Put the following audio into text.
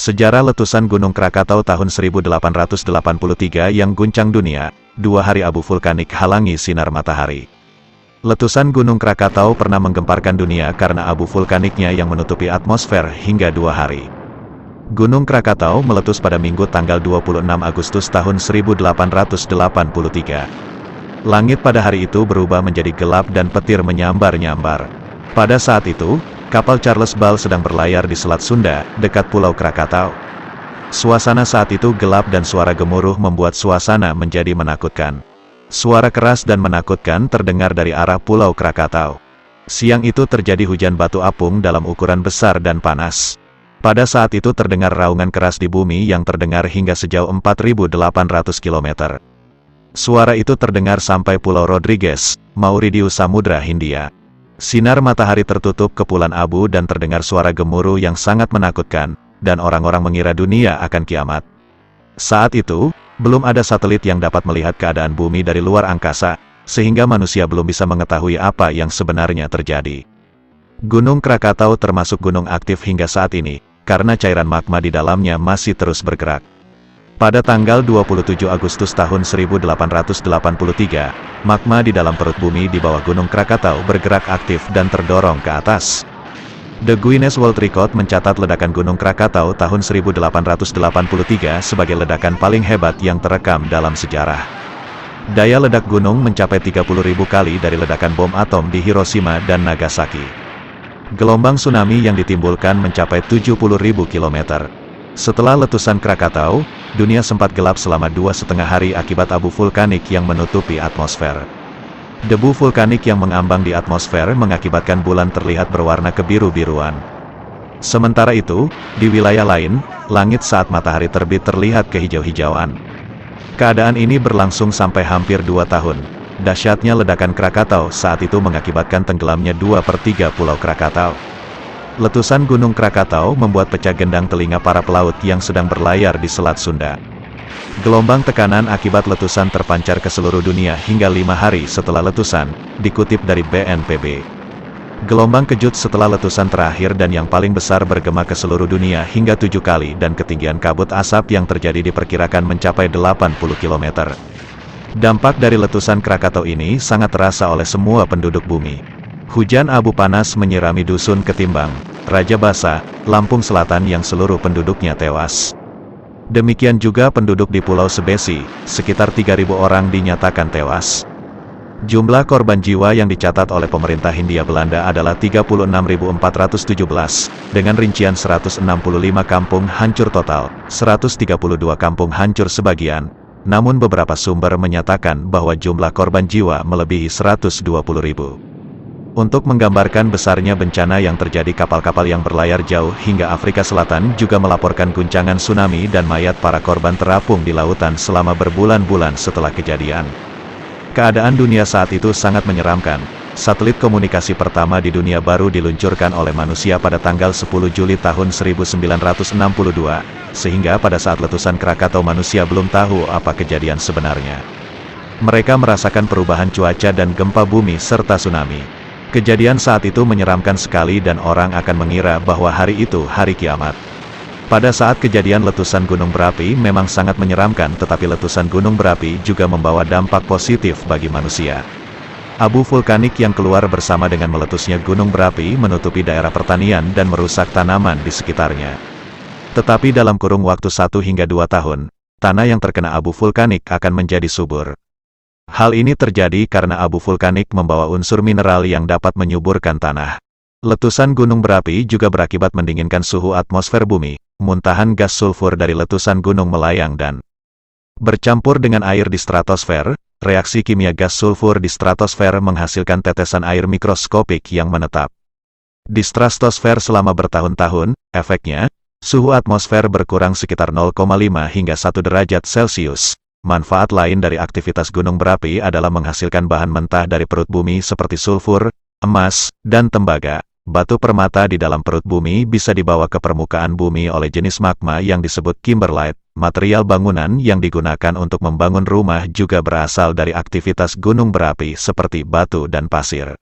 Sejarah letusan Gunung Krakatau tahun 1883 yang guncang dunia, 2 hari abu vulkanik halangi sinar matahari. Letusan Gunung Krakatau pernah menggemparkan dunia karena abu vulkaniknya yang menutupi atmosfer hingga 2 hari. Gunung Krakatau meletus pada Minggu tanggal 26 Agustus tahun 1883. Langit pada hari itu berubah menjadi gelap dan petir menyambar-nyambar. Pada saat itu, kapal Charles Ball sedang berlayar di Selat Sunda, dekat Pulau Krakatau. Suasana saat itu gelap dan suara gemuruh membuat suasana menjadi menakutkan. Suara keras dan menakutkan terdengar dari arah Pulau Krakatau. Siang itu terjadi hujan batu apung dalam ukuran besar dan panas. Pada saat itu terdengar raungan keras di bumi yang terdengar hingga sejauh 4.800 km. Suara itu terdengar sampai Pulau Rodrigues, Mauritius, Samudra Hindia. Sinar matahari tertutup kepulan abu dan terdengar suara gemuruh yang sangat menakutkan, dan orang-orang mengira dunia akan kiamat. Saat itu, belum ada satelit yang dapat melihat keadaan bumi dari luar angkasa, sehingga manusia belum bisa mengetahui apa yang sebenarnya terjadi. Gunung Krakatau termasuk gunung aktif hingga saat ini, karena cairan magma di dalamnya masih terus bergerak. Pada tanggal 27 Agustus tahun 1883, magma di dalam perut bumi di bawah Gunung Krakatau bergerak aktif dan terdorong ke atas. The Guinness World Record mencatat ledakan Gunung Krakatau tahun 1883 sebagai ledakan paling hebat yang terekam dalam sejarah. Daya ledak gunung mencapai 30.000 kali dari ledakan bom atom di Hiroshima dan Nagasaki. Gelombang tsunami yang ditimbulkan mencapai 70.000 km. Setelah letusan Krakatau, dunia sempat gelap selama 2,5 hari akibat abu vulkanik yang menutupi atmosfer. Debu vulkanik yang mengambang di atmosfer mengakibatkan bulan terlihat berwarna kebiru-biruan. Sementara itu, di wilayah lain, langit saat matahari terbit terlihat kehijau-hijauan. Keadaan ini berlangsung sampai hampir 2 tahun. Dahsyatnya ledakan Krakatau saat itu mengakibatkan tenggelamnya 2/3 Pulau Krakatau. Letusan Gunung Krakatau membuat pecah gendang telinga para pelaut yang sedang berlayar di Selat Sunda. Gelombang tekanan akibat letusan terpancar ke seluruh dunia hingga 5 hari setelah letusan, dikutip dari BNPB. Gelombang kejut setelah letusan terakhir dan yang paling besar bergema ke seluruh dunia hingga 7 kali dan ketinggian kabut asap yang terjadi diperkirakan mencapai 80 km. Dampak dari letusan Krakatau ini sangat terasa oleh semua penduduk bumi. Hujan abu panas menyirami dusun Ketimbang, Raja Basa, Lampung Selatan yang seluruh penduduknya tewas. Demikian juga penduduk di Pulau Sebesi, sekitar 3.000 orang dinyatakan tewas. Jumlah korban jiwa yang dicatat oleh pemerintah Hindia Belanda adalah 36.417, dengan rincian 165 kampung hancur total, 132 kampung hancur sebagian, namun beberapa sumber menyatakan bahwa jumlah korban jiwa melebihi 120.000. Untuk menggambarkan besarnya bencana yang terjadi, kapal-kapal yang berlayar jauh hingga Afrika Selatan juga melaporkan guncangan tsunami dan mayat para korban terapung di lautan selama berbulan-bulan setelah kejadian. Keadaan dunia saat itu sangat menyeramkan. Satelit komunikasi pertama di dunia baru diluncurkan oleh manusia pada tanggal 10 Juli tahun 1962, sehingga pada saat letusan Krakatau manusia belum tahu apa kejadian sebenarnya. Mereka merasakan perubahan cuaca dan gempa bumi serta tsunami. Kejadian saat itu menyeramkan sekali dan orang akan mengira bahwa hari itu hari kiamat. Pada saat kejadian letusan gunung berapi memang sangat menyeramkan, tetapi letusan gunung berapi juga membawa dampak positif bagi manusia. Abu vulkanik yang keluar bersama dengan meletusnya gunung berapi menutupi daerah pertanian dan merusak tanaman di sekitarnya. Tetapi dalam kurung waktu 1 hingga 2 tahun, tanah yang terkena abu vulkanik akan menjadi subur. Hal ini terjadi karena abu vulkanik membawa unsur mineral yang dapat menyuburkan tanah. Letusan gunung berapi juga berakibat mendinginkan suhu atmosfer bumi. Muntahan gas sulfur dari letusan gunung melayang dan bercampur dengan air di stratosfer. Reaksi kimia gas sulfur di stratosfer menghasilkan tetesan air mikroskopik yang menetap di stratosfer selama bertahun-tahun. Efeknya, suhu atmosfer berkurang sekitar 0,5 hingga 1 derajat Celcius. Manfaat lain dari aktivitas gunung berapi adalah menghasilkan bahan mentah dari perut bumi seperti sulfur, emas, dan tembaga. Batu permata di dalam perut bumi bisa dibawa ke permukaan bumi oleh jenis magma yang disebut kimberlite. Material bangunan yang digunakan untuk membangun rumah juga berasal dari aktivitas gunung berapi seperti batu dan pasir.